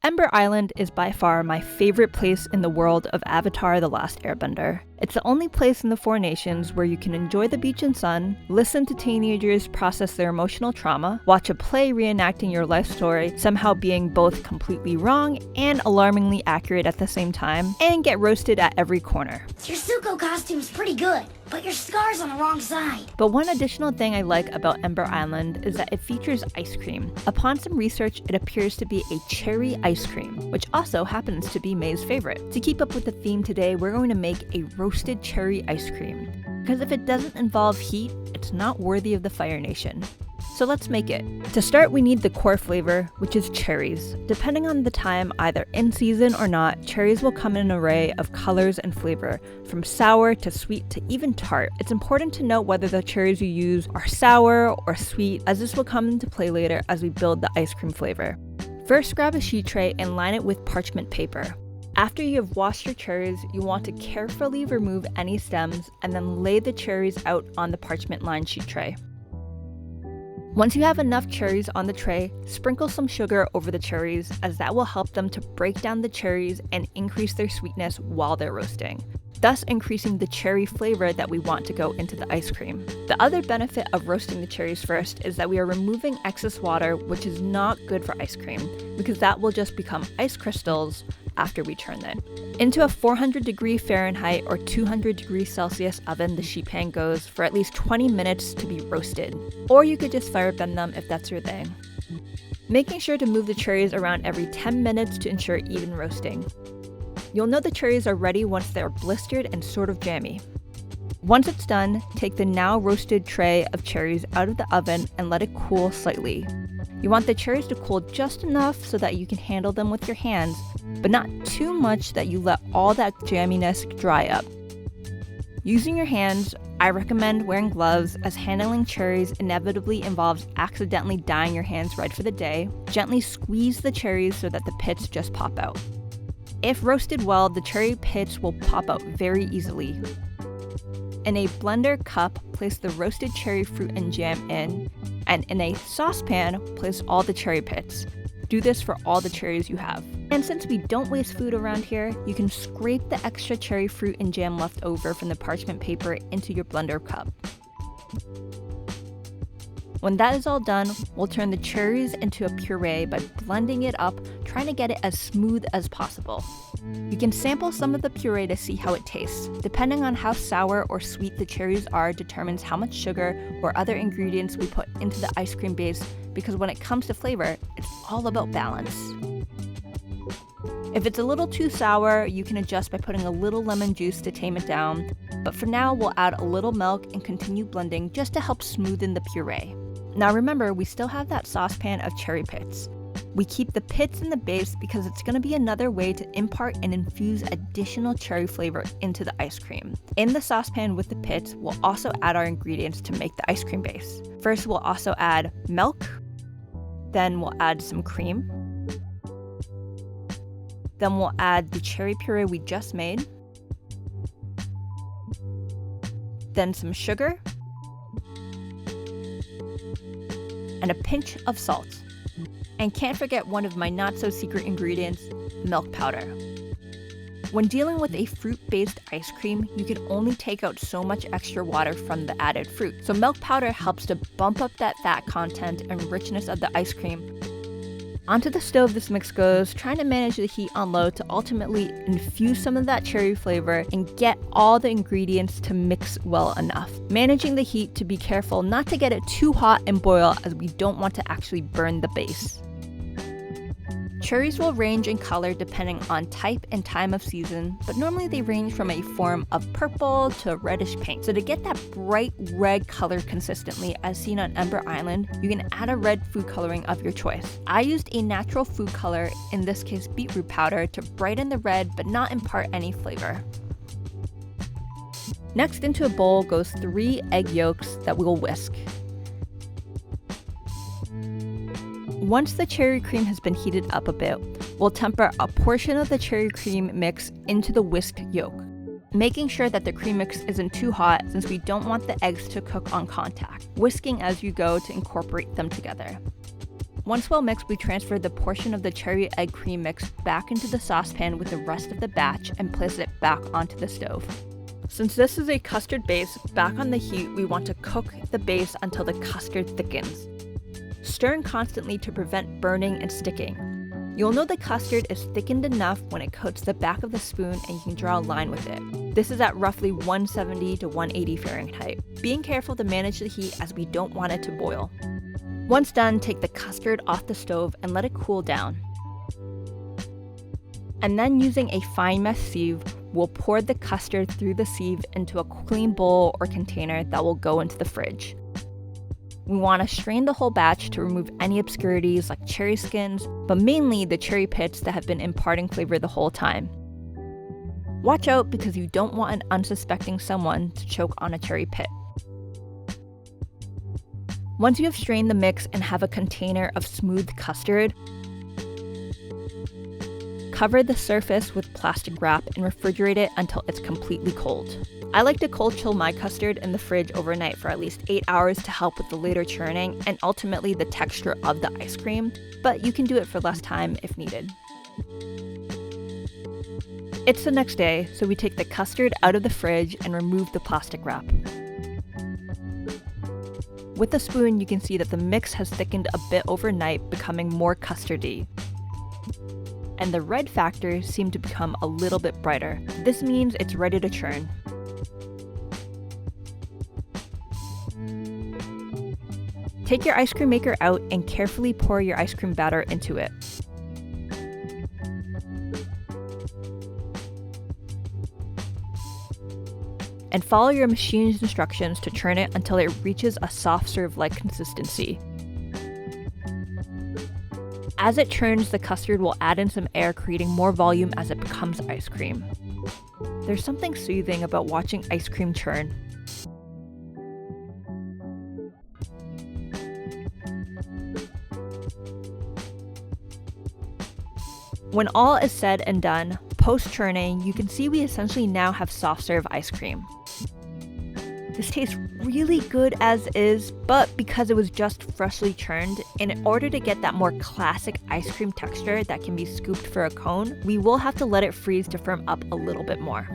Ember Island is by far my favorite place in the world of Avatar: The Last Airbender. It's the only place in the Four Nations where you can enjoy the beach and sun, listen to teenagers process their emotional trauma, watch a play reenacting your life story, somehow being both completely wrong and alarmingly accurate at the same time, and get roasted at every corner. Your Zuko costume's pretty good, but your scar's on the wrong side. But one additional thing I like about Ember Island is that it features ice cream. Upon some research, it appears to be a cherry ice cream, which also happens to be May's favorite. To keep up with the theme today, we're going to make a roasted cherry ice cream. Because if it doesn't involve heat, it's not worthy of the Fire Nation. So let's make it. To start, we need the core flavor, which is cherries. Depending on the time, either in season or not, cherries will come in an array of colors and flavor, from sour to sweet to even tart. It's important to note whether the cherries you use are sour or sweet, as this will come into play later as we build the ice cream flavor. First, grab a sheet tray and line it with parchment paper. After you have washed your cherries, you want to carefully remove any stems and then lay the cherries out on the parchment lined sheet tray. Once you have enough cherries on the tray, sprinkle some sugar over the cherries, as that will help them to break down the cherries and increase their sweetness while they're roasting, thus increasing the cherry flavor that we want to go into the ice cream. The other benefit of roasting the cherries first is that we are removing excess water, which is not good for ice cream, because that will just become ice crystals after we turn it. Into a 400-degree Fahrenheit or 200-degree Celsius oven, the sheet pan goes for at least 20 minutes to be roasted. Or you could just fire bend them if that's your thing. Making sure to move the cherries around every 10 minutes to ensure even roasting. You'll know the cherries are ready once they're blistered and sort of jammy. Once it's done, take the now roasted tray of cherries out of the oven and let it cool slightly. You want the cherries to cool just enough so that you can handle them with your hands, but not too much that you let all that jamminess dry up. Using your hands, I recommend wearing gloves, as handling cherries inevitably involves accidentally dyeing your hands red for the day. Gently squeeze the cherries so that the pits just pop out. If roasted well, the cherry pits will pop out very easily. In a blender cup, place the roasted cherry fruit and jam in, and in a saucepan, place all the cherry pits. Do this for all the cherries you have. And since we don't waste food around here, you can scrape the extra cherry fruit and jam left over from the parchment paper into your blender cup. When that is all done, we'll turn the cherries into a puree by blending it up, trying to get it as smooth as possible. You can sample some of the puree to see how it tastes. Depending on how sour or sweet the cherries are determines how much sugar or other ingredients we put into the ice cream base, because when it comes to flavor, it's all about balance. If it's a little too sour, you can adjust by putting a little lemon juice to tame it down, but for now we'll add a little milk and continue blending just to help smoothen the puree. Now remember, we still have that saucepan of cherry pits. We keep the pits in the base because it's going to be another way to impart and infuse additional cherry flavor into the ice cream. In the saucepan with the pits, we'll also add our ingredients to make the ice cream base. First, we'll also add milk, then we'll add some cream, then we'll add the cherry puree we just made, then some sugar, and a pinch of salt. And can't forget one of my not-so-secret ingredients, milk powder. When dealing with a fruit-based ice cream, you can only take out so much extra water from the added fruit. So milk powder helps to bump up that fat content and richness of the ice cream. Onto the stove this mix goes, trying to manage the heat on low to ultimately infuse some of that cherry flavor and get all the ingredients to mix well enough. Managing the heat to be careful not to get it too hot and boil, as we don't want to actually burn the base. Cherries will range in color depending on type and time of season, but normally they range from a form of purple to reddish pink. So to get that bright red color consistently, as seen on Ember Island, you can add a red food coloring of your choice. I used a natural food color, in this case beetroot powder, to brighten the red but not impart any flavor. Next, into a bowl goes 3 egg yolks that we will whisk. Once the cherry cream has been heated up a bit, we'll temper a portion of the cherry cream mix into the whisked yolk, making sure that the cream mix isn't too hot, since we don't want the eggs to cook on contact, whisking as you go to incorporate them together. Once well mixed, we transfer the portion of the cherry egg cream mix back into the saucepan with the rest of the batch and place it back onto the stove. Since this is a custard base, back on the heat, we want to cook the base until the custard thickens. Stirring constantly to prevent burning and sticking. You'll know the custard is thickened enough when it coats the back of the spoon and you can draw a line with it. This is at roughly 170 to 180 Fahrenheit. Being careful to manage the heat as we don't want it to boil. Once done, take the custard off the stove and let it cool down. And then using a fine mesh sieve, we'll pour the custard through the sieve into a clean bowl or container that will go into the fridge. We want to strain the whole batch to remove any obscurities like cherry skins, but mainly the cherry pits that have been imparting flavor the whole time. Watch out because you don't want an unsuspecting someone to choke on a cherry pit. Once you have strained the mix and have a container of smooth custard, cover the surface with plastic wrap and refrigerate it until it's completely cold. I like to cold chill my custard in the fridge overnight for at least 8 hours to help with the later churning and ultimately the texture of the ice cream, but you can do it for less time if needed. It's the next day, so we take the custard out of the fridge and remove the plastic wrap. With a spoon, you can see that the mix has thickened a bit overnight, becoming more custardy. And the red factors seem to become a little bit brighter. This means it's ready to churn. Take your ice cream maker out and carefully pour your ice cream batter into it. And follow your machine's instructions to churn it until it reaches a soft serve-like consistency. As it churns, the custard will add in some air, creating more volume as it becomes ice cream. There's something soothing about watching ice cream churn. When all is said and done, post-churning, you can see we essentially now have soft serve ice cream. This tastes really good as is, but because it was just freshly churned, in order to get that more classic ice cream texture that can be scooped for a cone, we will have to let it freeze to firm up a little bit more.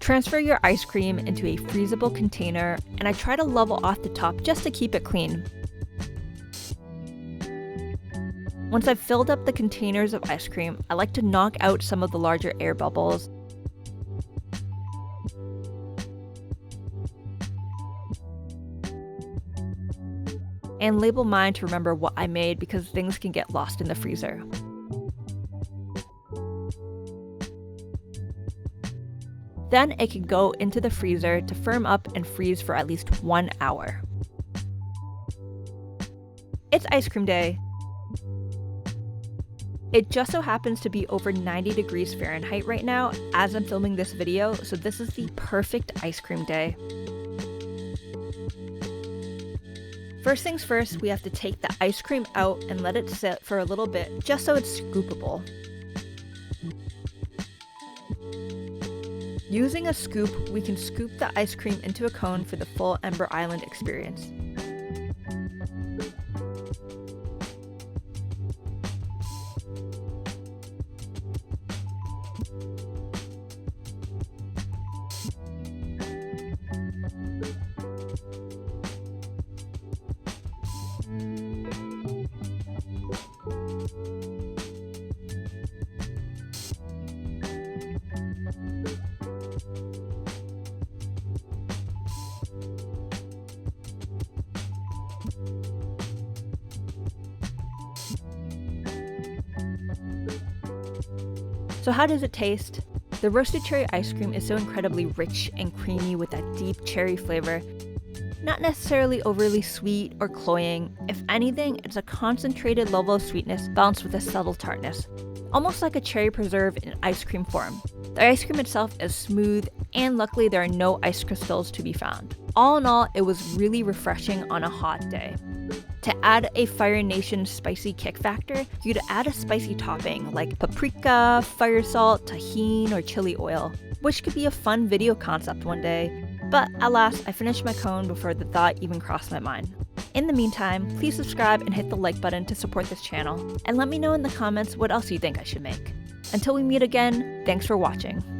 Transfer your ice cream into a freezable container, and I try to level off the top just to keep it clean. Once I've filled up the containers of ice cream, I like to knock out some of the larger air bubbles. And label mine to remember what I made because things can get lost in the freezer. Then it can go into the freezer to firm up and freeze for at least 1 hour. It's ice cream day. It just so happens to be over 90 degrees Fahrenheit right now as I'm filming this video, so this is the perfect ice cream day. First things first, we have to take the ice cream out and let it sit for a little bit just so it's scoopable. Using a scoop, we can scoop the ice cream into a cone for the full Ember Island experience. So how does it taste? The roasted cherry ice cream is so incredibly rich and creamy with that deep cherry flavor. Not necessarily overly sweet or cloying. If anything, it's a concentrated level of sweetness balanced with a subtle tartness. Almost like a cherry preserve in ice cream form. The ice cream itself is smooth, and luckily there are no ice crystals to be found. All in all, it was really refreshing on a hot day. To add a Fire Nation spicy kick factor, you'd add a spicy topping like paprika, fire salt, tahini, or chili oil, which could be a fun video concept one day. But alas, I finished my cone before the thought even crossed my mind. In the meantime, please subscribe and hit the like button to support this channel, and let me know in the comments what else you think I should make. Until we meet again, thanks for watching.